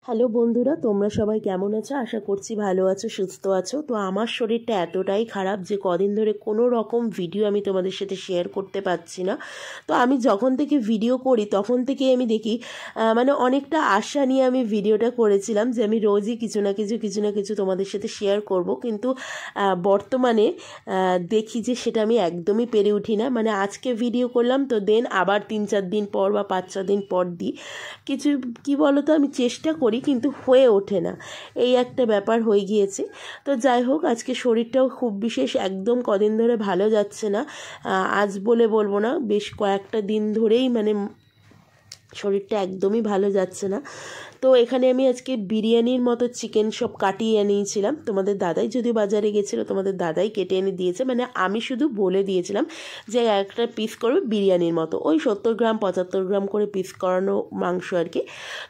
Hello বন্ধুরা, তোমরা সবাই কেমন আছো? আশা করছি ভালো আছো, সুস্থ আছো। তো আমার শরীরটা এতটাই খারাপ যে কদিন ধরে কোনো রকম ভিডিও আমি তোমাদের সাথে শেয়ার করতে পারছি না। তো আমি যখন থেকে ভিডিও করি তখন থেকে আমি দেখি মানে অনেকটা আশা নিয়ে আমি ভিডিওটা করেছিলাম যে আমি রোজই কিছু না কিছু তোমাদের সাথে শেয়ার করব, কিন্তু বর্তমানে দেখি যে সেটা আমি একদমই পেরে উঠি না। মানে আজকে ভিডিও করলাম তো দেন আবার 3-4 দিন পর বা 5-6 দিন পর দিই কিছু। কি বলো তো, আমি চেষ্টা করি কিন্তু হয়ে ওঠে না, এই একটা ব্যাপার হয়ে গিয়েছে। তো যাই হোক, আজকে শরীরটাও খুব বিশেষ একদম কদিন ধরে ভালো যাচ্ছে না। আজ বলে বলবো না, বেশ কয়েকটা দিন ধরেই মানে শরীরটা একদমই ভালো যাচ্ছে না। তো এখানে আমি আজকে বিরিয়ানির মতো চিকেন সব কাটিয়ে এনেছিলাম। তোমাদের দাদাই যদিও বাজারে গেছিলো, তোমাদের দাদাই কেটে এনে দিয়েছে, মানে আমি শুধু বলে দিয়েছিলাম যে একটা পিস করবে বিরিয়ানির মতো, ওই 70 গ্রাম 75 গ্রাম করে পিস করানো মাংস আর কি।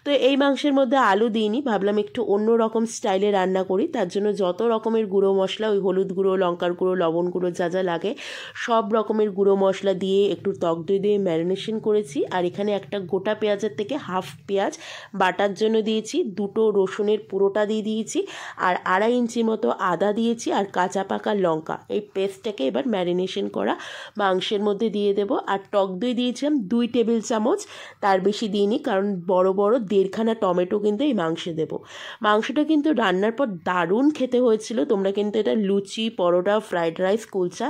তো এই মাংসের মধ্যে আলু দিইনি, ভাবলাম একটু অন্য রকম স্টাইলে রান্না করি। তার জন্য যত রকমের গুঁড়ো মশলা, ওই হলুদ গুঁড়ো, লঙ্কার গুঁড়ো, লবণ গুঁড়ো যা যা লাগে সব রকমের গুঁড়ো মশলা দিয়ে একটু টক দই দিয়ে ম্যারিনেশন করেছি। আর এখানে একটা গোটা পেঁয়াজের থেকে হাফ পেঁয়াজ বাটার জন্য দিয়েছি, 2টো রসুনের পুরোটা দিয়ে দিয়েছি, আর 2.5 ইঞ্চি মতো আদা দিয়েছি, আর কাঁচা পাকা লঙ্কা। এই পেস্টটাকে এবার ম্যারিনেশন করা মাংসের মধ্যে দিয়ে দেব। আর টক দই দিয়েছিলাম 2 টেবিল চামচ, তার বেশি দিইনি, কারণ বড় বড় 1.5খানা টমেটো কিন্তু এই মাংসে দেব। মাংসটা কিন্তু রান্নার পর দারুণ খেতে হয়েছিল। তোমরা কিন্তু এটা লুচি, পরোটা, ফ্রাইড রাইস, কুলচা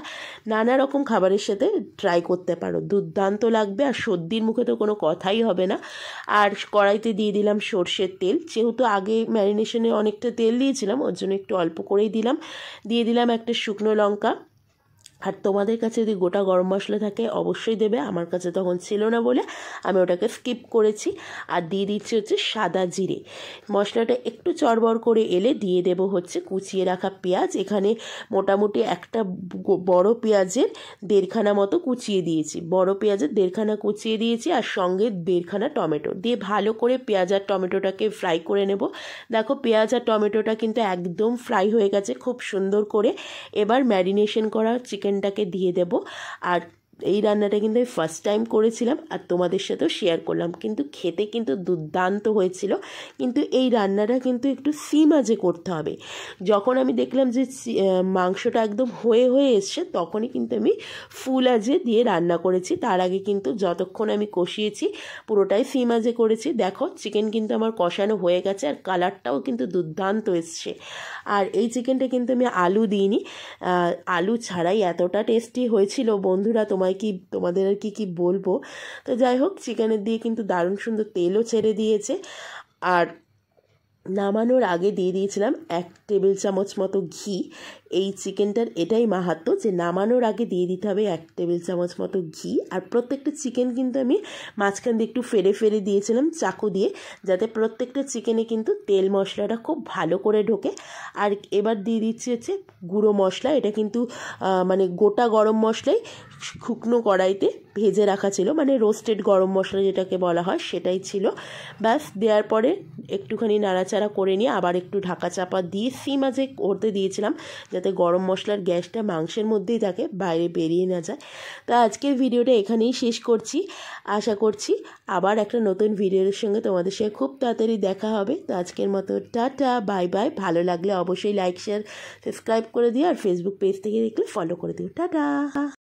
নানা রকম খাবারের সাথে ট্রাই করতে পারো, দুর্দান্ত লাগবে। আর সর্দির মুখে তো কোনো কথাই হবে না। আর কড়াইতে দিয়ে দিলাম সর্ষের তেল, যেহেতু আগে ম্যারিনেশনে অনেকটা তেল দিয়েছিলাম ওর জন্য একটু অল্প করেই দিলাম। দিয়ে দিলাম একটা শুকনো লঙ্কা। আর তোমাদের কাছে যদি গোটা গরম মশলা থাকে অবশ্যই দেবে, আমার কাছে তখন ছিল না বলে আমি ওটাকে স্কিপ করেছি। আর দিয়ে দিচ্ছি হচ্ছে সাদা জিরে। মশলাটা একটু চড়বড় করে এলে দিয়ে দেব হচ্ছে কুচিয়ে রাখা পেঁয়াজ। এখানে মোটামুটি একটা বড় পেঁয়াজের 1.5খানা মতো কুচিয়ে দিয়েছি, বড় পেঁয়াজের 1.5খানা কুচিয়ে দিয়েছি, আর সঙ্গে 1.5খানা টমেটো দিয়ে ভালো করে পেঁয়াজ আর টমেটোটাকে ফ্রাই করে নেব। দেখো পেঁয়াজ আর টমেটোটা কিন্তু একদম ফ্রাই হয়ে গেছে খুব সুন্দর করে। এবার ম্যারিনেশন করা চিকেনটাকে দিয়ে দেব। আর এই রান্নাটা কিন্তু আমি ফার্স্ট টাইম করেছিলাম আর তোমাদের সাথেও শেয়ার করলাম, কিন্তু খেতে কিন্তু দুর্দান্ত হয়েছিল। কিন্তু এই রান্নাটা কিন্তু একটু সিম আঁচে করতে হবে। যখন আমি দেখলাম যে মাংসটা একদম হয়ে এসছে তখনই কিন্তু আমি ফুল আঁচে দিয়ে রান্না করেছি। তার আগে কিন্তু যতক্ষণ আমি কষিয়েছি পুরোটাই সিম আঁচে করেছি। দেখো চিকেন কিন্তু আমার কষানো হয়ে গেছে আর কালারটাও কিন্তু দুর্দান্ত এসছে। আর এই চিকেনটা কিন্তু আমি আলু দিইনি, আলু ছাড়াই এতটা টেস্টি হয়েছিল বন্ধুরা, তোমাদের আর কি বলবো। তো যাই হোক, চিকেনের দিয়ে কিন্তু দারুণ সুন্দর তেলও ছেড়ে দিয়েছে। আর নামানোর আগে দিয়ে দিয়েছিলাম 1 টেবিল চামচ মতো ঘি। এই চিকেনটার এটাই মাহাত্ম্য যে নামানোর আগে দিয়ে দিতে হবে 1 টেবিল চামচ মতো ঘি। আর প্রত্যেকটা চিকেন কিন্তু আমি মাঝখান দিয়ে একটু ফেরে দিয়েছিলাম চাকু দিয়ে, যাতে প্রত্যেকটা চিকেনে কিন্তু তেল মশলাটা খুব ভালো করে ঢোকে। আর এবার দিয়ে দিচ্ছি হচ্ছে গুঁড়ো মশলা। এটা কিন্তু মানে গোটা গরম মশলাই শুকনো কড়াইতে ভেজে রাখা ছিল, মানে রোস্টেড গরম মশলা যেটাকে বলা হয় সেটাই ছিল। ব্যাস দেওয়ার পরে একটুখানি নাড়াচাড়া করে নিয়ে আবার একটু ঢাকা চাপা দিয়ে সিম আঁচে করতে দিয়েছিলাম, যাতে গরম মশলার গ্যাসটা মাংসের মধ্যেই থাকে, বাইরে বেরিয়ে না যায়। তো আজকের ভিডিওটা এখানেই শেষ করছি। আশা করছি আবার একটা নতুন ভিডিওর সঙ্গে তোমাদের সাথে খুব তাড়াতাড়ি দেখা হবে। তো আজকের মতো টাটা, বাই বাই। ভালো লাগলে অবশ্যই লাইক, শেয়ার, সাবস্ক্রাইব করে দিও, আর ফেসবুক পেজ থেকে দেখলে ফলো করে দিও। টাটা।